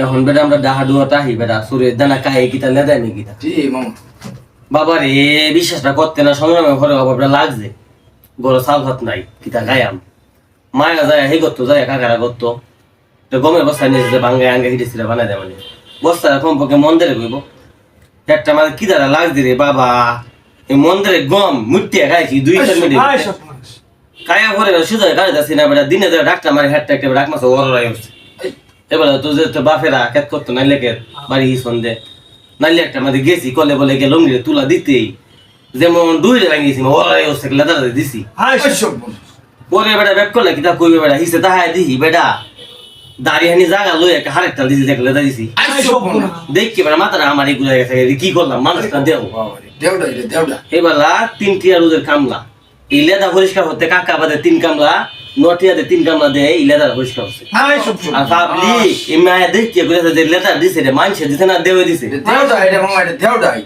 এখন বেটা আমরা ডাহা ডুয়াটা আহি বেটা সুরের দানা কাহে কিতা লেদায় নি কিতা জি মামা বাবা রে বিশ্বাসটা করতে না সংগ্রামে ঘরে অভাবটা লাগছে বড় চাল ভাত নাই কিতা গায়াম মায়া যায় হে করতো যায় কাকারা করতো তো গমের বস্তা নিয়েছে যে ভাঙ্গায় আঙ্গে হিটেছিল বানাই দেয় মানে বস্তা কমপক্ষে মন্দিরে কইব একটা মানে কি দ্বারা লাগছে রে বাবা এই মন্দিরে গম মুটিয়া খাইছি 2-4 মিনিট কায়া করে শুধু গাড়ি যাচ্ছি না বেটা দিনে যায় ডাক্তার মারি হাটটা একটা ডাক মাছ ওরাই হচ্ছে এবার তো যে তো বাপেরা খেত করতো নাইলে কে বাড়ি সন্ধে নাইলে একটা মাঝে গেছি কলে বলে গেল তুলা দিতেই যেমন 2 ভাঙিয়েছি ওরাই হচ্ছে লেদা দিছি পরে বেটা ব্যাক করলে কিতা কইবে বেটা হিসে তাহাই দিহি বেটা দাঁড়িয়ে জায়গা লই একটা হারেকটা দিছি দেখ লেদা দিছি দেখি বেটা মাথাটা আমার এগুলো গেছে কি করলাম মানুষটা দেও এবেলা 3 টিয়া রোদের কামলা এই লেদা পরিষ্কার হতে কাকা বাদে 3 কামলা নটিয়াতে 3 কামলা দেয় এই লেদা পরিষ্কার হচ্ছে আর ভাবলি এই মায়া দেখি যে লেদা দিছে রে মানুষে দিছে না দেওয়া দিছে দেওডা এটা মামা এটা দেওডাই